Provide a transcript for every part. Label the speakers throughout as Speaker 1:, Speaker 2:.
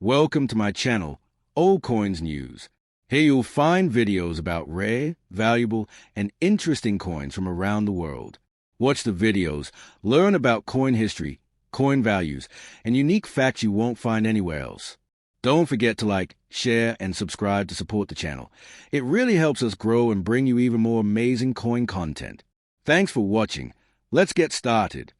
Speaker 1: Welcome to my channel, Old Coins News. Here you'll find videos about rare, valuable, and interesting coins from around the world. Watch the videos, learn about coin history, coin values, and unique facts you won't find anywhere else. Don't forget to like, share, and subscribe to support the channel. It really helps us grow and bring you even more amazing coin content. Thanks for watching. Let's get started.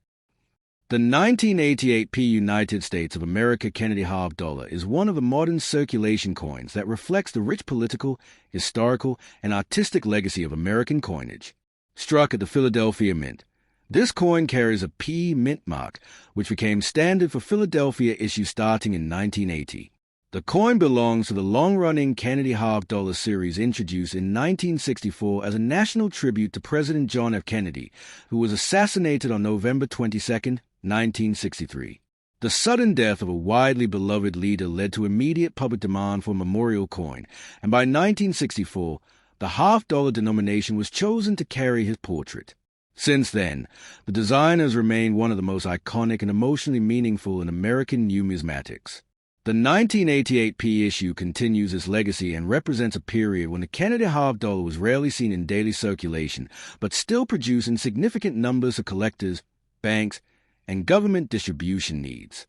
Speaker 1: The 1988 P United States of America Kennedy half dollar is one of the modern circulation coins that reflects the rich political, historical, and artistic legacy of American coinage. Struck at the Philadelphia Mint, this coin carries a P mint mark, which became standard for Philadelphia issues starting in 1980. The coin belongs to the long-running Kennedy half dollar series introduced in 1964 as a national tribute to President John F. Kennedy, who was assassinated on November 22, 1963. The sudden death of a widely beloved leader led to immediate public demand for a memorial coin, and by 1964, the half-dollar denomination was chosen to carry his portrait. Since then, the design has remained one of the most iconic and emotionally meaningful in American numismatics. The 1988 P issue continues its legacy and represents a period when the Kennedy half dollar was rarely seen in daily circulation, but still produced in significant numbers of collectors, banks, and government distribution needs.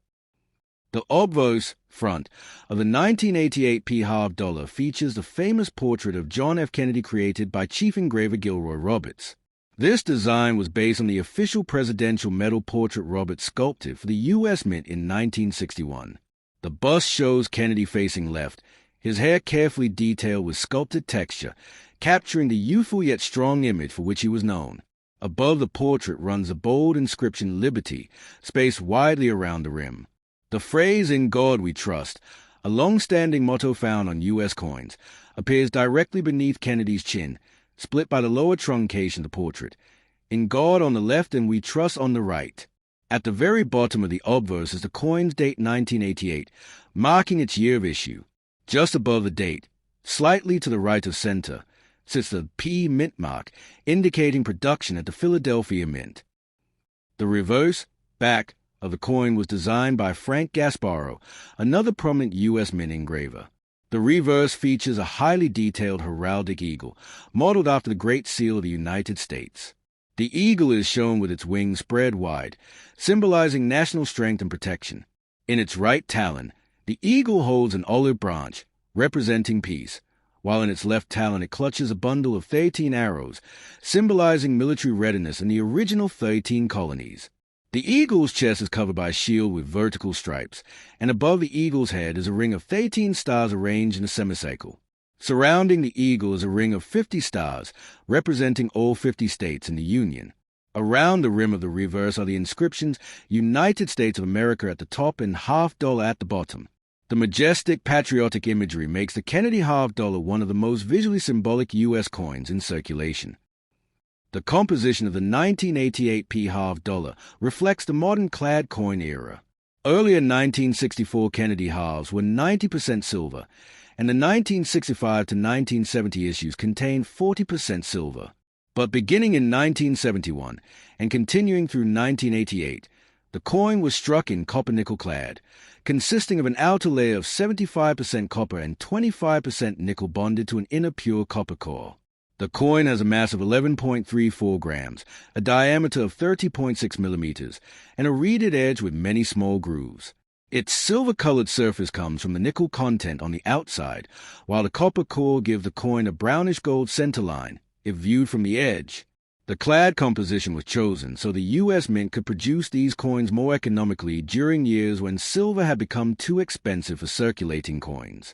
Speaker 1: The obverse front of the 1988 P half dollar features the famous portrait of John F. Kennedy created by Chief Engraver Gilroy Roberts. This design was based on the official presidential metal portrait Roberts sculpted for the U.S. Mint in 1961. The bust shows Kennedy facing left, his hair carefully detailed with sculpted texture, capturing the youthful yet strong image for which he was known. Above the portrait runs a bold inscription Liberty, spaced widely around the rim. The phrase "In God We Trust," a long-standing motto found on U.S. coins, appears directly beneath Kennedy's chin, split by the lower truncation of the portrait. In God on the left and we trust on the right. At the very bottom of the obverse is the coin's date 1988, marking its year of issue. Just above the date, slightly to the right of center, sits the P mint mark, indicating production at the Philadelphia Mint. The reverse, back, of the coin was designed by Frank Gasparro, another prominent U.S. Mint engraver. The reverse features a highly detailed heraldic eagle, modeled after the Great Seal of the United States. The eagle is shown with its wings spread wide, symbolizing national strength and protection. In its right talon, the eagle holds an olive branch, representing peace, while in its left talon it clutches a bundle of 13 arrows, symbolizing military readiness in the original 13 colonies. The eagle's chest is covered by a shield with vertical stripes, and above the eagle's head is a ring of 13 stars arranged in a semicircle. Surrounding the eagle is a ring of 50 stars, representing all 50 states in the Union. Around the rim of the reverse are the inscriptions United States of America at the top and half dollar at the bottom. The majestic, patriotic imagery makes the Kennedy half dollar one of the most visually symbolic U.S. coins in circulation. The composition of the 1988 P half dollar reflects the modern clad coin era. Earlier 1964 Kennedy halves were 90% silver, and the 1965 to 1970 issues contained 40% silver. But beginning in 1971 and continuing through 1988, the coin was struck in copper-nickel clad, consisting of an outer layer of 75% copper and 25% nickel bonded to an inner pure copper core. The coin has a mass of 11.34 grams, a diameter of 30.6 millimeters, and a reeded edge with many small grooves. Its silver-colored surface comes from the nickel content on the outside, while the copper core gives the coin a brownish-gold centerline, if viewed from the edge. The clad composition was chosen so the U.S. Mint could produce these coins more economically during years when silver had become too expensive for circulating coins.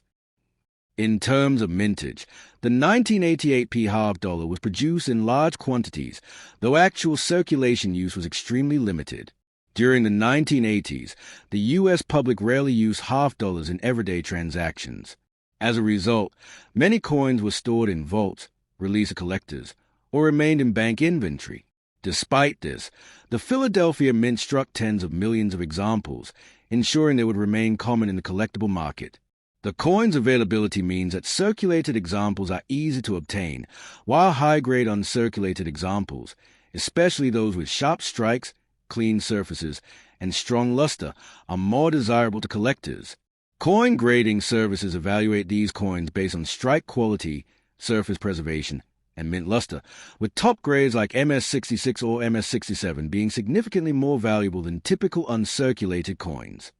Speaker 1: In terms of mintage, the 1988 P half dollar was produced in large quantities, though actual circulation use was extremely limited. During the 1980s, the U.S. public rarely used half dollars in everyday transactions. As a result, many coins were stored in vaults, released to collectors, or remained in bank inventory. Despite this, the Philadelphia Mint struck tens of millions of examples, ensuring they would remain common in the collectible market. The coin's availability means that circulated examples are easy to obtain, while high-grade uncirculated examples, especially those with sharp strikes, clean surfaces, and strong luster, are more desirable to collectors. Coin grading services evaluate these coins based on strike quality, surface preservation, and mint luster, with top grades like MS66 or MS67 being significantly more valuable than typical uncirculated coins.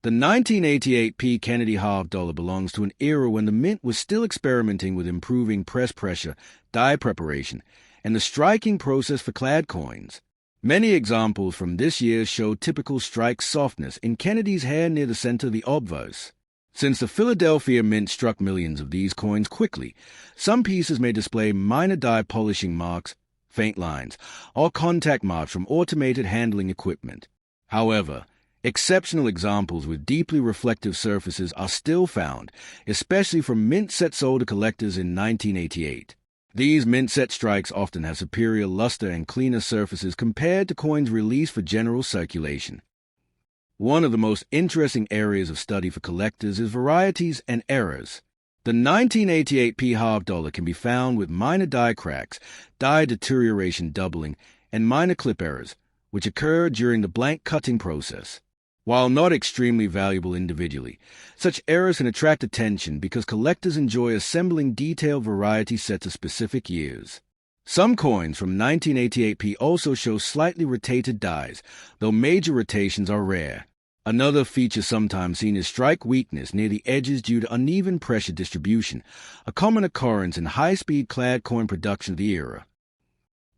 Speaker 1: The 1988 P. Kennedy half dollar belongs to an era when the mint was still experimenting with improving press pressure, die preparation, and the striking process for clad coins. Many examples from this year show typical strike softness in Kennedy's hair near the center of the obverse. Since the Philadelphia Mint struck millions of these coins quickly, some pieces may display minor die polishing marks, faint lines, or contact marks from automated handling equipment. However, exceptional examples with deeply reflective surfaces are still found, especially from mint sets sold to collectors in 1988. These mint set strikes often have superior luster and cleaner surfaces compared to coins released for general circulation. One of the most interesting areas of study for collectors is varieties and errors. The 1988 P half dollar can be found with minor die cracks, die deterioration doubling, and minor clip errors, which occur during the blank cutting process. While not extremely valuable individually, such errors can attract attention because collectors enjoy assembling detailed variety sets of specific years. Some coins from 1988 P also show slightly rotated dies, though major rotations are rare. Another feature sometimes seen is strike weakness near the edges due to uneven pressure distribution, a common occurrence in high-speed clad coin production of the era.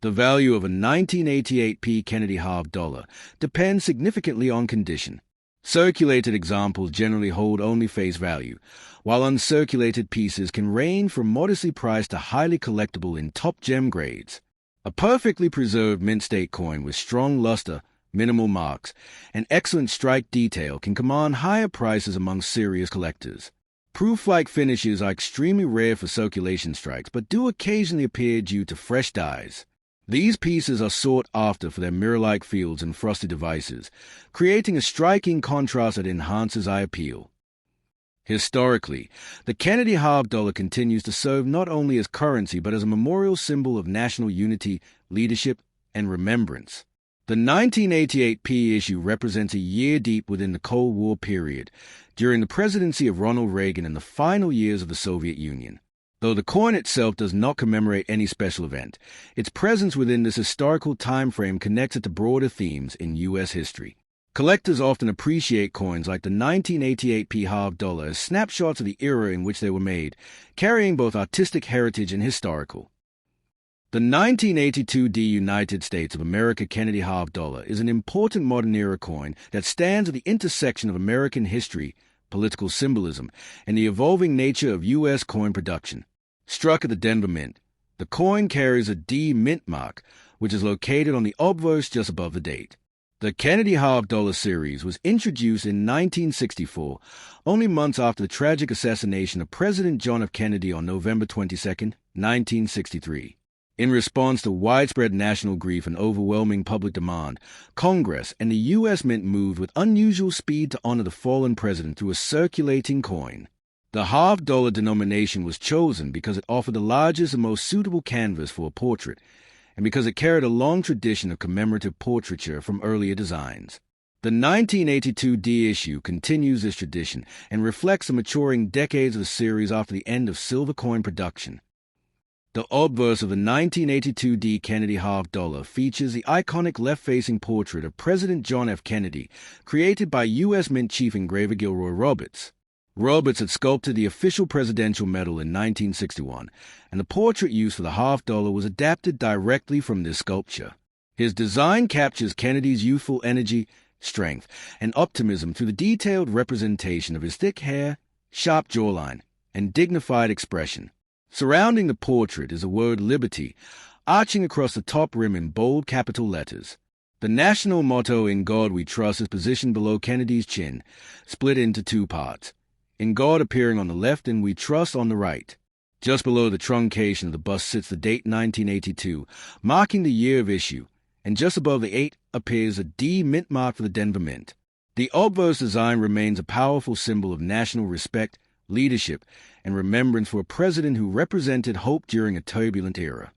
Speaker 1: The value of a 1988 P Kennedy half dollar depends significantly on condition. Circulated examples generally hold only face value, while uncirculated pieces can range from modestly priced to highly collectible in top gem grades. A perfectly preserved mint state coin with strong luster, minimal marks, and excellent strike detail can command higher prices among serious collectors. Proof-like finishes are extremely rare for circulation strikes, but do occasionally appear due to fresh dies. These pieces are sought after for their mirror-like fields and frosted devices, creating a striking contrast that enhances eye appeal. Historically, the Kennedy half dollar continues to serve not only as currency but as a memorial symbol of national unity, leadership, and remembrance. The 1988 P issue represents a year deep within the Cold War period, during the presidency of Ronald Reagan and the final years of the Soviet Union. Though the coin itself does not commemorate any special event, its presence within this historical time frame connects it to broader themes in U.S. history. Collectors often appreciate coins like the 1988 P half dollar as snapshots of the era in which they were made, carrying both artistic heritage and historical. The 1982 D United States of America Kennedy half dollar is an important modern-era coin that stands at the intersection of American history, political symbolism, and the evolving nature of U.S. coin production. Struck at the Denver Mint, the coin carries a D mint mark, which is located on the obverse just above the date. The Kennedy half dollar series was introduced in 1964, only months after the tragic assassination of President John F. Kennedy on November 22, 1963. In response to widespread national grief and overwhelming public demand, Congress and the U.S. Mint moved with unusual speed to honor the fallen president through a circulating coin. The half-dollar denomination was chosen because it offered the largest and most suitable canvas for a portrait, and because it carried a long tradition of commemorative portraiture from earlier designs. The 1982 D issue continues this tradition and reflects the maturing decades of the series after the end of silver coin production. The obverse of the 1982 D Kennedy half dollar features the iconic left-facing portrait of President John F. Kennedy, created by U.S. Mint chief engraver Gilroy Roberts. Roberts had sculpted the official presidential medal in 1961, and the portrait used for the half dollar was adapted directly from this sculpture. His design captures Kennedy's youthful energy, strength, and optimism through the detailed representation of his thick hair, sharp jawline, and dignified expression. Surrounding the portrait is the word liberty, arching across the top rim in bold capital letters. The national motto, "In God We Trust," is positioned below Kennedy's chin, split into two parts. "In God" appearing on the left and "We Trust" on the right. Just below the truncation of the bust sits the date 1982, marking the year of issue, and just above the 8 appears a D mint mark for the Denver Mint. The obverse design remains a powerful symbol of national respect, leadership, and remembrance for a president who represented hope during a turbulent era.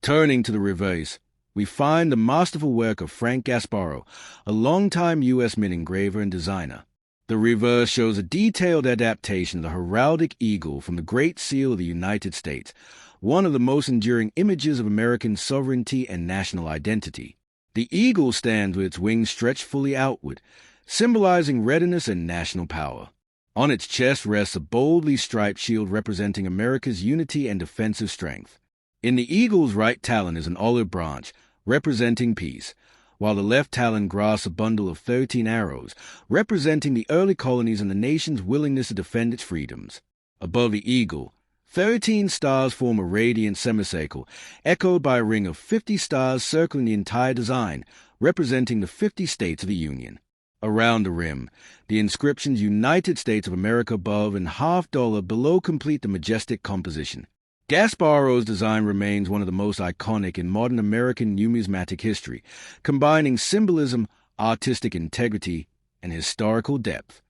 Speaker 1: Turning to the reverse, we find the masterful work of Frank Gasparo, a longtime U.S. Mint engraver and designer. The reverse shows a detailed adaptation of the heraldic eagle from the Great Seal of the United States, one of the most enduring images of American sovereignty and national identity. The eagle stands with its wings stretched fully outward, symbolizing readiness and national power. On its chest rests a boldly striped shield representing America's unity and defensive strength. In the eagle's right talon is an olive branch, representing peace, while the left talon grasps a bundle of 13 arrows, representing the early colonies and the nation's willingness to defend its freedoms. Above the eagle, 13 stars form a radiant semicircle, echoed by a ring of 50 stars circling the entire design, representing the 50 states of the Union. Around the rim, the inscriptions United States of America above and $50 below complete the majestic composition. Gasparo's design remains one of the most iconic in modern American numismatic history, combining symbolism, artistic integrity, and historical depth.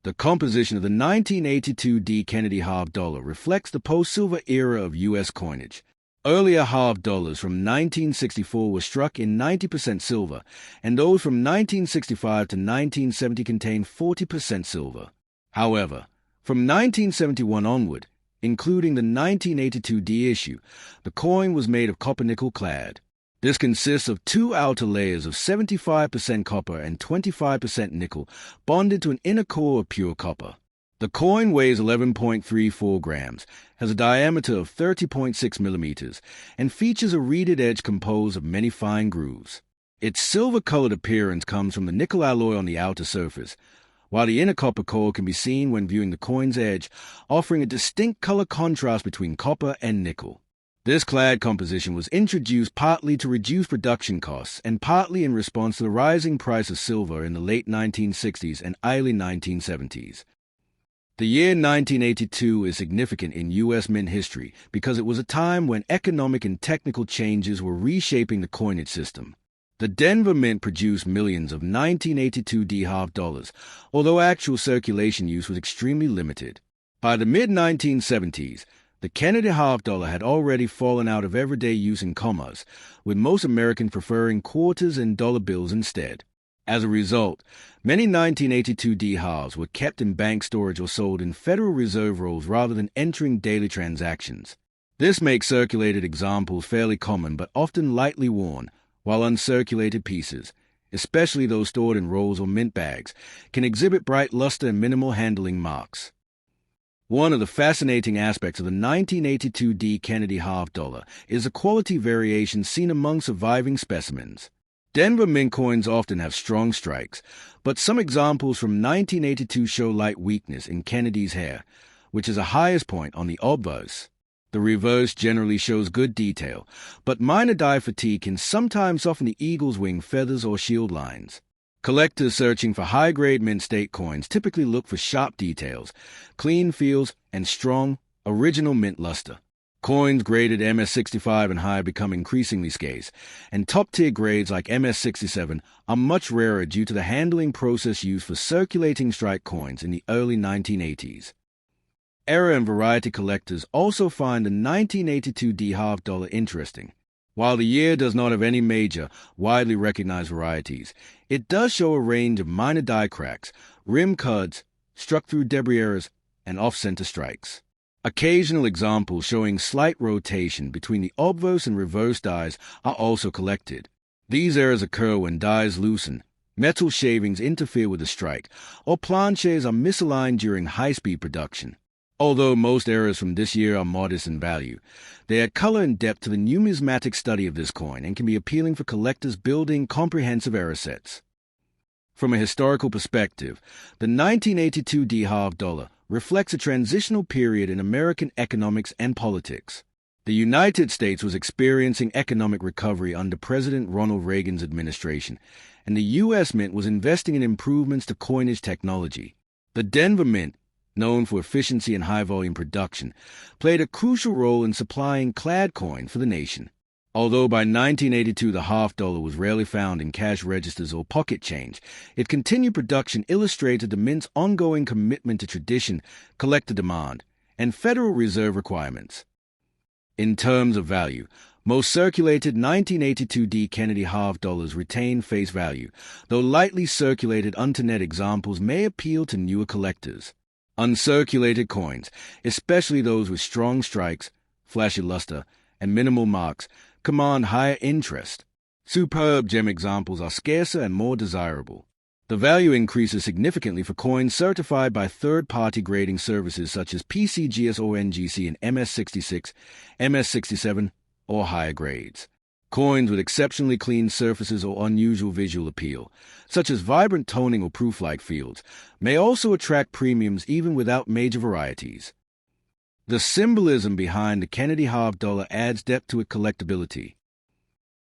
Speaker 1: The composition of the 1982 D. Kennedy $50 reflects the post-silver era of U.S. coinage. Earlier $50 from 1964 were struck in 90% silver, and those from 1965 to 1970 contained 40% silver. However, from 1971 onward, including the 1982 D issue, the coin was made of copper-nickel clad. This consists of two outer layers of 75% copper and 25% nickel, bonded to an inner core of pure copper. The coin weighs 11.34 grams, has a diameter of 30.6 millimeters, and features a reeded edge composed of many fine grooves. Its silver-colored appearance comes from the nickel alloy on the outer surface, while the inner copper core can be seen when viewing the coin's edge, offering a distinct color contrast between copper and nickel. This clad composition was introduced partly to reduce production costs and partly in response to the rising price of silver in the late 1960s and early 1970s. The year 1982 is significant in U.S. mint history because it was a time when economic and technical changes were reshaping the coinage system. The Denver Mint produced millions of 1982 D $50, although actual circulation use was extremely limited. By the mid-1970s, the Kennedy $50 had already fallen out of everyday use in commerce, with most Americans preferring quarters and dollar bills instead. As a result, many 1982 D halves were kept in bank storage or sold in Federal Reserve rolls rather than entering daily transactions. This makes circulated examples fairly common but often lightly worn, while uncirculated pieces, especially those stored in rolls or mint bags, can exhibit bright luster and minimal handling marks. One of the fascinating aspects of the 1982 D Kennedy $50 is the quality variation seen among surviving specimens. Denver mint coins often have strong strikes, but some examples from 1982 show light weakness in Kennedy's hair, which is the highest point on the obverse. The reverse generally shows good detail, but minor dye fatigue can sometimes soften the eagle's wing feathers or shield lines. Collectors searching for high-grade mint state coins typically look for sharp details, clean feels, and strong, original mint luster. Coins graded MS-65 and higher become increasingly scarce, and top-tier grades like MS-67 are much rarer due to the handling process used for circulating strike coins in the early 1980s. Era and variety collectors also find the 1982 D $50 interesting. While the year does not have any major, widely recognized varieties, it does show a range of minor die cracks, rim cuds, struck-through debris errors, and off-center strikes. Occasional examples showing slight rotation between the obverse and reverse dies are also collected. These errors occur when dies loosen, metal shavings interfere with the strike, or planches are misaligned during high-speed production. Although most errors from this year are modest in value, they add color and depth to the numismatic study of this coin and can be appealing for collectors building comprehensive error sets. From a historical perspective, the 1982 D $50 reflects a transitional period in American economics and politics. The United States was experiencing economic recovery under President Ronald Reagan's administration, and the U.S. Mint was investing in improvements to coinage technology. The Denver Mint, known for efficiency and high-volume production, played a crucial role in supplying clad coin for the nation. Although by 1982 the $50 was rarely found in cash registers or pocket change, its continued production illustrated the Mint's ongoing commitment to tradition, collector demand, and Federal Reserve requirements. In terms of value, Most circulated 1982 D Kennedy half dollars retain face value, though lightly circulated internet examples may appeal to newer collectors. Uncirculated coins, especially those with strong strikes, flashy luster, and minimal marks, command higher interest. Superb gem examples are scarcer and more desirable. The value increases significantly for coins certified by third-party grading services such as PCGS or NGC in MS66, MS67, or higher grades. Coins with exceptionally clean surfaces or unusual visual appeal, such as vibrant toning or proof-like fields, may also attract premiums even without major varieties. The symbolism behind the Kennedy half dollar adds depth to its collectability.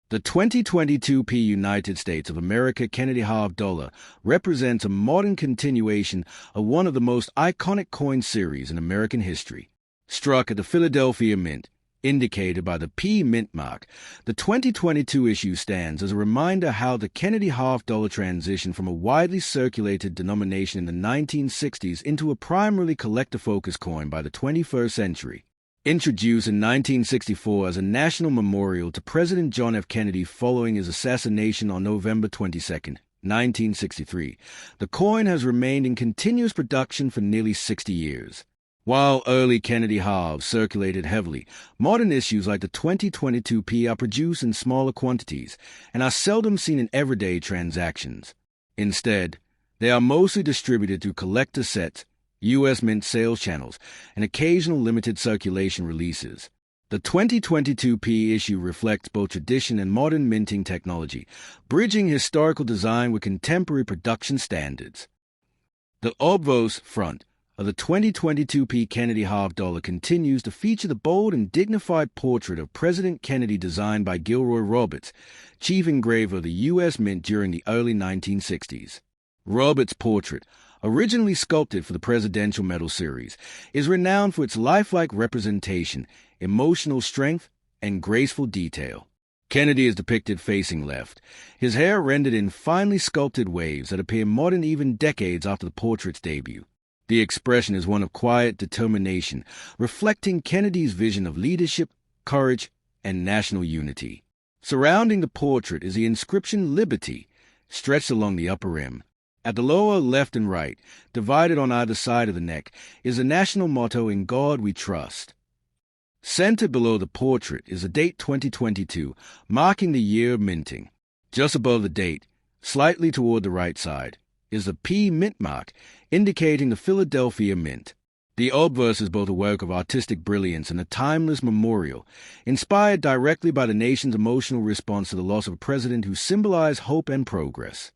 Speaker 1: The 2022 P United States of America Kennedy half dollar represents a modern continuation of one of the most iconic coin series in American history. Struck at the Philadelphia Mint, indicated by the P Mint mark, the 2022 issue stands as a reminder how the Kennedy half dollar transitioned from a widely circulated denomination in the 1960s into a primarily collector-focused coin by the 21st century. Introduced in 1964 as a national memorial to President John F. Kennedy following his assassination on November 22, 1963, the coin has remained in continuous production for nearly 60 years. While early Kennedy halves circulated heavily, modern issues like the 2022 P are produced in smaller quantities and are seldom seen in everyday transactions. Instead, they are mostly distributed through collector sets, U.S. Mint sales channels, and occasional limited circulation releases. The 2022 P issue reflects both tradition and modern minting technology, bridging historical design with contemporary production standards. The obverse front of the 2022 P Kennedy half dollar continues to feature the bold and dignified portrait of President Kennedy designed by Gilroy Roberts, chief engraver of the U.S. Mint during the early 1960s. Roberts' portrait, originally sculpted for the Presidential Medal series, is renowned for its lifelike representation, emotional strength, and graceful detail. Kennedy is depicted facing left, his hair rendered in finely sculpted waves that appear modern even decades after the portrait's debut. The expression is one of quiet determination, reflecting Kennedy's vision of leadership, courage, and national unity. Surrounding the portrait is the inscription Liberty, stretched along the upper rim. At the lower left and right, divided on either side of the neck, is the national motto, "In God We Trust." Centered below the portrait is the date 2022, marking the year of minting. Just above the date, slightly toward the right side, is the P Mint mark, indicating the Philadelphia Mint. The obverse is both a work of artistic brilliance and a timeless memorial, inspired directly by the nation's emotional response to the loss of a president who symbolized hope and progress.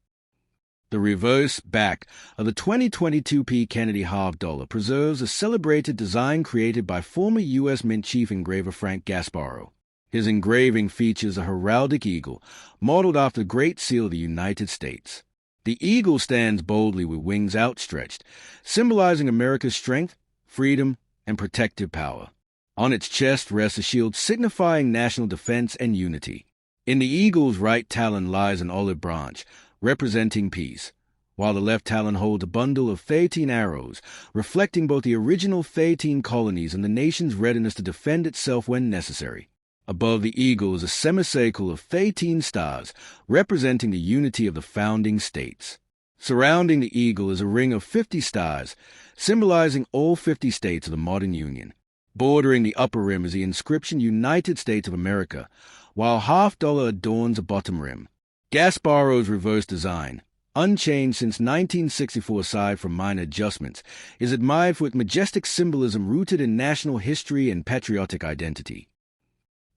Speaker 1: The reverse back of the 2022 P Kennedy half dollar preserves a celebrated design created by former U.S. Mint chief engraver Frank Gasparro. His engraving features a heraldic eagle, modeled after the Great Seal of the United States. The eagle stands boldly with wings outstretched, symbolizing America's strength, freedom, and protective power. On its chest rests a shield signifying national defense and unity. In the eagle's right talon lies an olive branch, representing peace, while the left talon holds a bundle of 13 arrows, reflecting both the original 13 colonies and the nation's readiness to defend itself when necessary. Above the eagle is a semicircle of 13 stars, representing the unity of the founding states. Surrounding the eagle is a ring of 50 stars, symbolizing all 50 states of the modern Union. Bordering the upper rim is the inscription United States of America, while half dollar adorns the bottom rim. Gasparro's reverse design, unchanged since 1964 aside from minor adjustments, is admired for its majestic symbolism rooted in national history and patriotic identity.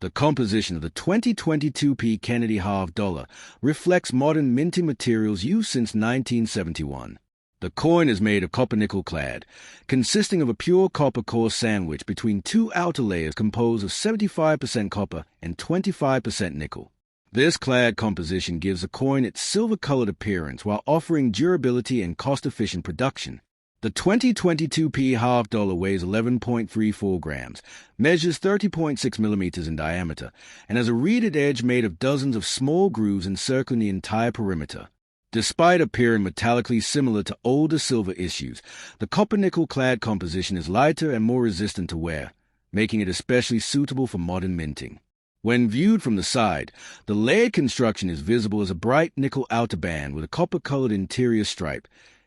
Speaker 1: The composition of the 2022 P Kennedy half dollar reflects modern minting materials used since 1971. The coin is made of copper-nickel clad, consisting of a pure copper core sandwiched between two outer layers composed of 75% copper and 25% nickel. This clad composition gives the coin its silver-colored appearance while offering durability and cost-efficient production. The 2022 P half dollar weighs 11.34 grams, measures 30.6 millimeters in diameter, and has a reeded edge made of dozens of small grooves encircling the entire perimeter. Despite appearing metallically similar to older silver issues, the copper-nickel clad composition is lighter and more resistant to wear, making it especially suitable for modern minting. When viewed from the side, the layered construction is visible as a bright nickel outer band with a copper-colored interior stripe,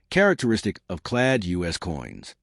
Speaker 1: characteristic of clad U.S. coins.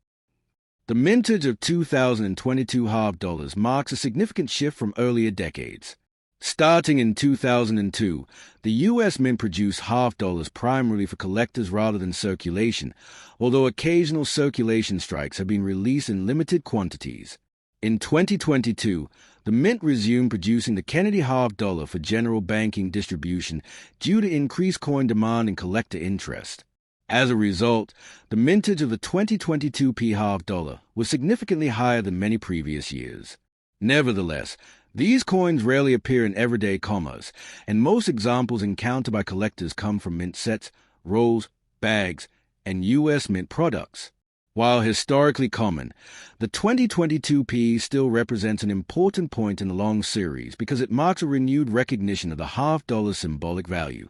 Speaker 1: The mintage of 2022 half dollars marks a significant shift from earlier decades. Starting in 2002, the U.S. Mint produced half dollars primarily for collectors rather than circulation, although occasional circulation strikes have been released in limited quantities. In 2022, the Mint resumed producing the Kennedy half dollar for general banking distribution due to increased coin demand and collector interest. As a result, the mintage of the 2022 P half dollar was significantly higher than many previous years. Nevertheless, these coins rarely appear in everyday commerce, and most examples encountered by collectors come from mint sets, rolls, bags, and U.S. Mint products. While historically common, the 2022 P still represents an important point in the long series because it marks a renewed recognition of the half dollar's symbolic value.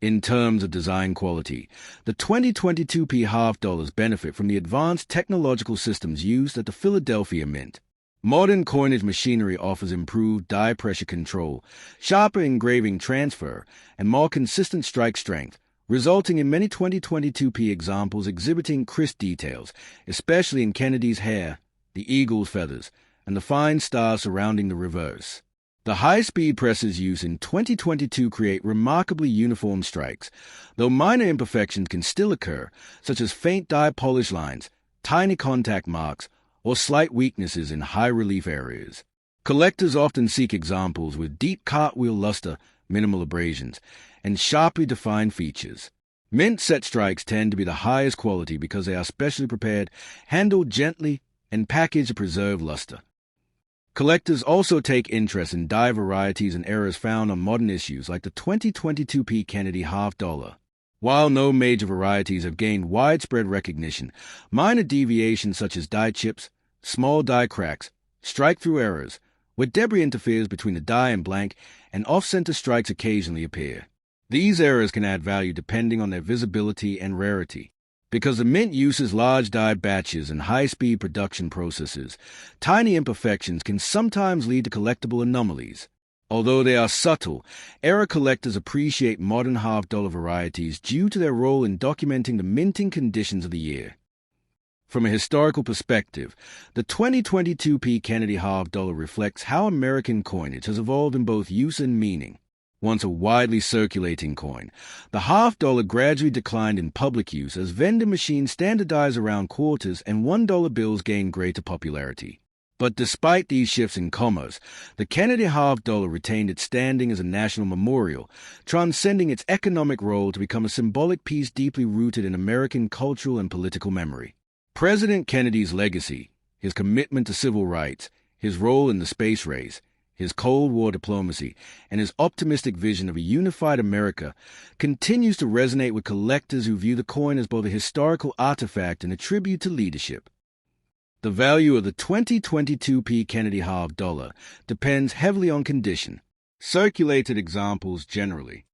Speaker 1: In terms of design quality, the 2022 P half dollars benefit from the advanced technological systems used at the Philadelphia Mint. Modern coinage machinery offers improved die pressure control, sharper engraving transfer, and more consistent strike strength, resulting in many 2022 P examples exhibiting crisp details, especially in Kennedy's hair, the eagle's feathers, and the fine stars surrounding the reverse. The high-speed presses used in 2022 create remarkably uniform strikes, though minor imperfections can still occur, such as faint die polish lines, tiny contact marks, or slight weaknesses in high-relief areas. Collectors often seek examples with deep cartwheel luster, minimal abrasions, and sharply defined features. Mint set strikes tend to be the highest quality because they are specially prepared, handled gently, and packaged to preserve luster. Collectors also take interest in die varieties and errors found on modern issues like the 2022 P Kennedy half dollar. While no major varieties have gained widespread recognition, minor deviations such as die chips, small die cracks, strike-through errors, where debris interferes between the die and blank, and off-center strikes occasionally appear. These errors can add value depending on their visibility and rarity. Because the Mint uses large die batches and high-speed production processes, tiny imperfections can sometimes lead to collectible anomalies. Although they are subtle, error collectors appreciate modern half-dollar varieties due to their role in documenting the minting conditions of the year. From a historical perspective, the 2022 P Kennedy half dollar reflects how American coinage has evolved in both use and meaning. Once a widely circulating coin, the half dollar gradually declined in public use as vending machines standardized around quarters and $1 bills gained greater popularity. But despite these shifts in commerce, the Kennedy half dollar retained its standing as a national memorial, transcending its economic role to become a symbolic piece deeply rooted in American cultural and political memory. President Kennedy's legacy, his commitment to civil rights, his role in the space race, his Cold War diplomacy, and his optimistic vision of a unified America continues to resonate with collectors who view the coin as both a historical artifact and a tribute to leadership. The value of the 2022 P Kennedy half dollar depends heavily on condition. Circulated examples generally